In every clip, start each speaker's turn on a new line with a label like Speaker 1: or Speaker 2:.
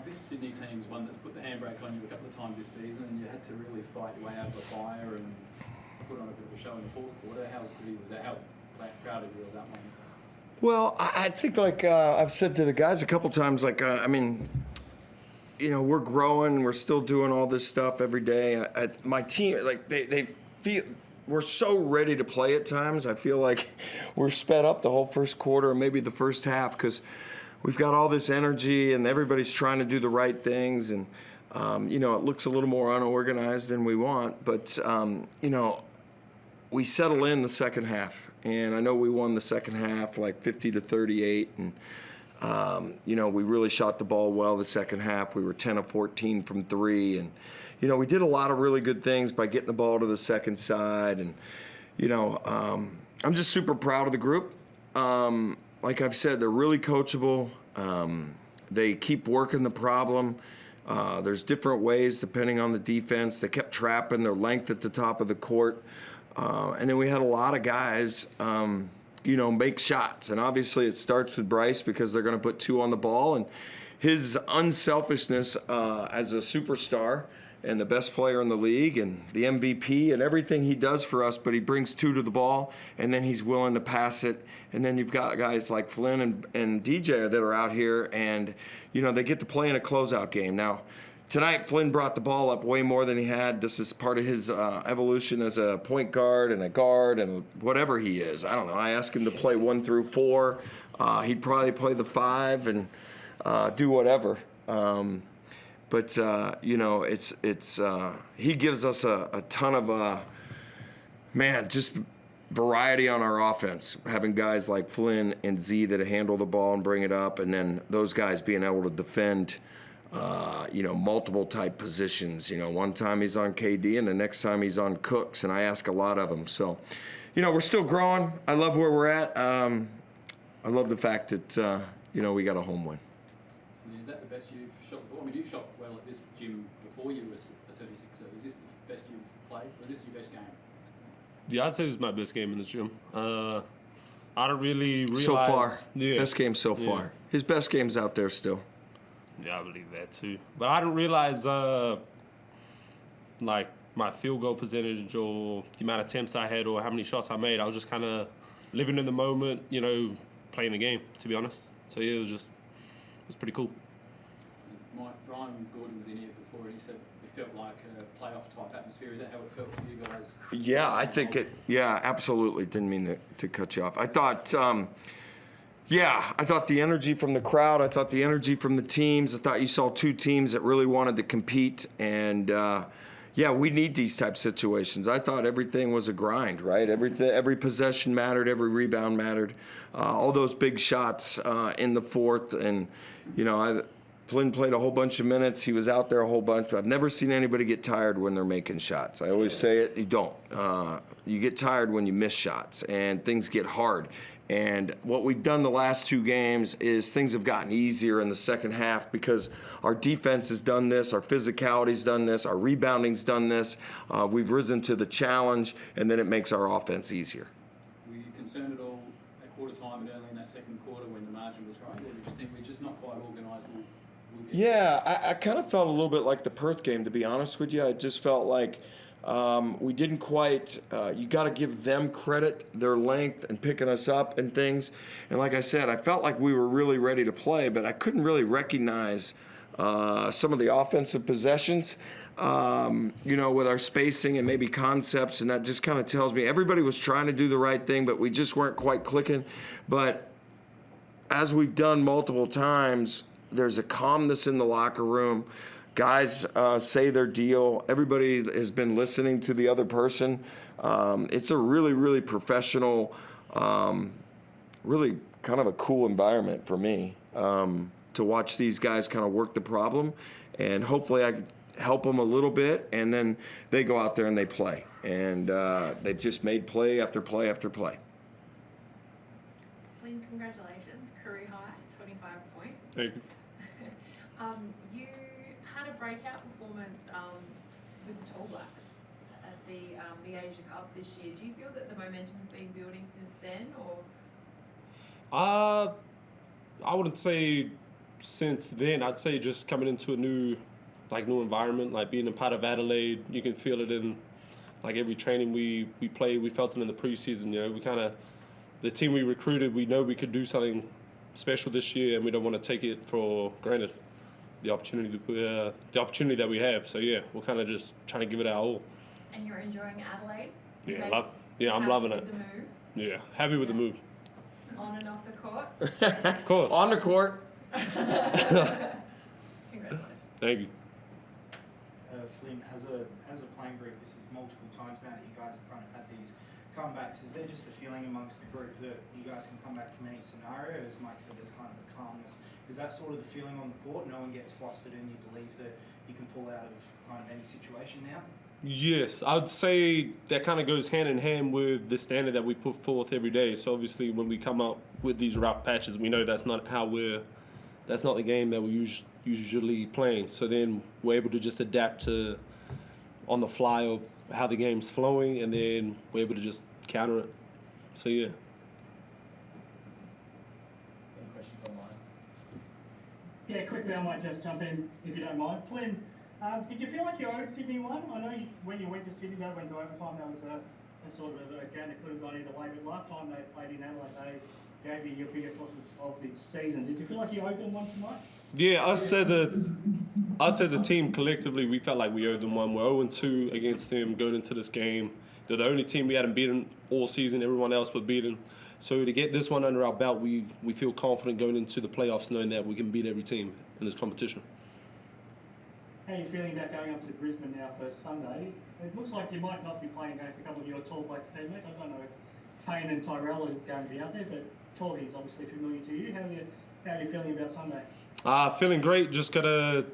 Speaker 1: this Sydney team's one that's put the handbrake on you a couple of times this season, and you had to really fight your way out of the fire and put on a bit of a show in the fourth quarter. How pretty was that? How proud of you of that one?
Speaker 2: Well, I think like I've said to the guys a couple times, like I mean, you know, we're growing, we're still doing all this stuff every day. My team, like they feel we're so ready to play at times. I feel like we're sped up the whole first quarter and maybe the first half because we've got all this energy and everybody's trying to do the right things. And, you know, it looks a little more unorganized than we want. But, you know, we settle in the second half. And I know we won the second half like 50-38. And, you know, we really shot the ball well the second half. We were 10 of 14 from three. And, you know, we did a lot of really good things by getting the ball to the second side. And, you know, I'm just super proud of the group. Like I've said, they're really coachable. They keep working the problem. There's different ways depending on the defense. They kept trapping their length at the top of the court. And then we had a lot of guys, you know, make shots. And obviously it starts with Bryce because they're going to put two on the ball. And his unselfishness as a superstar and the best player in the league and the MVP and everything he does for us, but he brings two to the ball and then he's willing to pass it. And then you've got guys like Flynn and DJ that are out here and, you know, they get to play in a closeout game. Now, tonight Flynn brought the ball up way more than he had. This is part of his evolution as a point guard and whatever he is. I don't know. I asked him to play 1 through 4. He'd probably play the 5 and do whatever. But you know, it's he gives us a ton of just variety on our offense. Having guys like Flynn and Z that handle the ball and bring it up, and then those guys being able to defend, you know, multiple type positions. You know, one time he's on KD and the next time he's on Cooks, and I ask a lot of them. So, you know, we're still growing. I love where we're at. I love the fact that you know, we got a home win.
Speaker 1: Is that the best you've shot? I mean, you've shot well at this gym before you were a 36er. Is this the best you've played? Or is this your best game?
Speaker 3: Yeah, I'd say this is my best game in this gym. I don't really realize...
Speaker 2: So far.
Speaker 3: Yeah.
Speaker 2: Best game so far. His best game's out there still.
Speaker 3: Yeah, I believe that too. But I didn't realize, like, my field goal percentage or the amount of attempts I had or how many shots I made. I was just kind of living in the moment, you know, playing the game, to be honest. So, yeah, it was pretty cool.
Speaker 1: Brian Gordon was in here before and he said it felt like a playoff type atmosphere. Is that how it felt for you guys?
Speaker 2: Yeah, I think it. Yeah, absolutely. Didn't mean to cut you off. I thought, I thought the energy from the crowd. I thought the energy from the teams. I thought you saw two teams that really wanted to compete. And we need these type of situations. I thought everything was a grind, right? Every possession mattered. Every rebound mattered. All those big shots in the fourth, and you know, Flynn played a whole bunch of minutes. He was out there a whole bunch. I've never seen anybody get tired when they're making shots. I always say it, you don't. You get tired when you miss shots and things get hard. And what we've done the last two games is things have gotten easier in the second half because our defense has done this, our physicality's done this, our rebounding's done this. We've risen to the challenge, and then it makes our offense easier.
Speaker 1: Were you concerned at all at quarter time and early in that second quarter when the margin was growing, or did you think we're just not quite organised?
Speaker 2: Yeah, I kind of felt a little bit like the Perth game, to be honest with you. I just felt like we didn't quite, you got to give them credit, their length and picking us up and things. And like I said, I felt like we were really ready to play, but I couldn't really recognize some of the offensive possessions, you know, with our spacing and maybe concepts. And that just kind of tells me everybody was trying to do the right thing, but we just weren't quite clicking. But as we've done multiple times, there's a calmness in the locker room. Guys say their deal. Everybody has been listening to the other person. It's a really, really professional, really kind of a cool environment for me to watch these guys kind of work the problem. And hopefully I can help them a little bit, and then they go out there and they play. And they've just made play after play after play.
Speaker 4: Flynn, congratulations. Career high, 25 points.
Speaker 3: Thank you.
Speaker 4: You had a breakout performance with the Tall Blacks at the Asia Cup this year. Do you feel that the momentum's been building since then, or?
Speaker 3: I wouldn't say since then, I'd say just coming into a new environment, like being a part of Adelaide, you can feel it in like every training we play. We felt it in the preseason. You know, we kind of the team we recruited. We know we could do something special this year, and we don't want to take it for granted. The opportunity that we have. So yeah, we're kind of just trying to give it our all.
Speaker 4: And you're enjoying Adelaide?
Speaker 3: Yeah, I'm loving
Speaker 4: Happy
Speaker 3: it.
Speaker 4: with the move?
Speaker 3: Yeah, happy with the move.
Speaker 4: On and off the court?
Speaker 3: Of course.
Speaker 2: On the court.
Speaker 4: Congratulations.
Speaker 3: Thank you.
Speaker 5: Flynn, as a playing group, this is multiple times now that you guys have kind of had these comebacks. Is there just a feeling amongst the group that you guys can come back from any scenario? As Mike said, there's kind of a calmness. Is that sort of the feeling on the court? No one gets flustered and you believe that you can pull out of kind of any situation now?
Speaker 3: Yes, I'd say that kind of goes hand in hand with the standard that we put forth every day. So obviously, when we come up with these rough patches, we know that's not the game that we're usually playing. So then we're able to just adapt to on the fly of how the game's flowing, and then we're able to just counter it. So yeah.
Speaker 1: Any questions online?
Speaker 6: Yeah, quickly, I might just jump in if you don't mind. Flynn, did you feel like you owed Sydney one? I know when you went to Sydney, they went to overtime. That was a sort of a game that could have gone either way. But last time they played in Adelaide, they gave you your biggest losses of the season. Did you feel like you owed them one tonight?
Speaker 3: Yeah, us as a team collectively, we felt like we owed them one. We're 0-2 against them going into this game. They're the only team we hadn't beaten all season. Everyone else was beaten. So to get this one under our belt, we feel confident going into the playoffs, knowing that we can beat every team in this competition.
Speaker 6: How are you feeling about going up to Brisbane now for Sunday? It looks like you might not be playing against a couple of your Tall Blacks teammates. I don't know if Tane and Tyrell are going to be out there, but Talkie is obviously familiar to you. How are you feeling about Sunday?
Speaker 3: Feeling great. Just gotta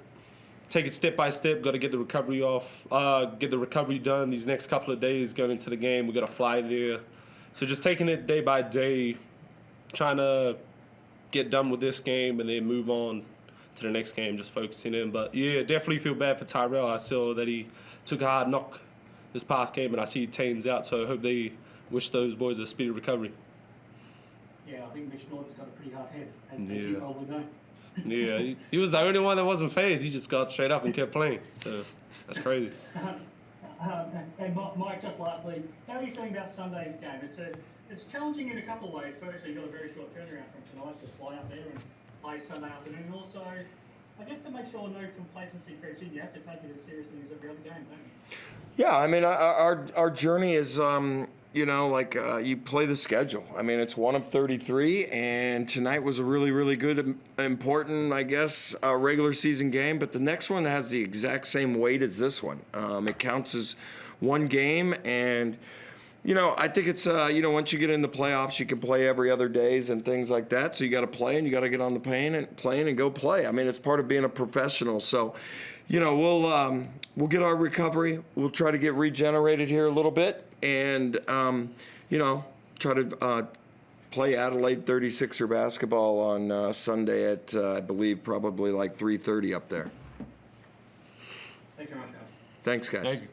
Speaker 3: take it step by step. Got to get the recovery get the recovery done these next couple of days going into the game. We got to fly there. So just taking it day by day, trying to get done with this game and then move on to the next game, just focusing in. But yeah, definitely feel bad for Tyrell. I saw that he took a hard knock this past game, and I see Tane's out, so I hope they wish those boys a speedy recovery.
Speaker 6: Yeah, I think Mitch Norton's got a pretty hard head, as
Speaker 3: Yeah.
Speaker 6: you probably know.
Speaker 3: Yeah, he was the only one that wasn't phased. He just got straight up and kept playing. So that's crazy.
Speaker 6: And Mike, just lastly, how are you feeling about Sunday's game? It's challenging in a couple of ways. Firstly, you've got a very short turnaround from tonight to fly up there and play Sunday afternoon. Also, I guess to make sure no complacency creeps in, you have to take it as seriously as every other game, don't you?
Speaker 2: Yeah, I mean, our journey is, you play the schedule. I mean, it's 1 of 33, and tonight was a really, really good, important, I guess, regular season game. But the next one has the exact same weight as this one. It counts as one game, and I think it's once you get in the playoffs, you can play every other days and things like that. So you got to play, and you got to get on the plane and go play. I mean, it's part of being a professional. So, we'll get our recovery. We'll try to get regenerated here a little bit, and try to play Adelaide 36er basketball on Sunday at I believe probably like 3:30 up there.
Speaker 6: Thank you very much, guys.
Speaker 2: Thanks, guys.
Speaker 3: Thank you.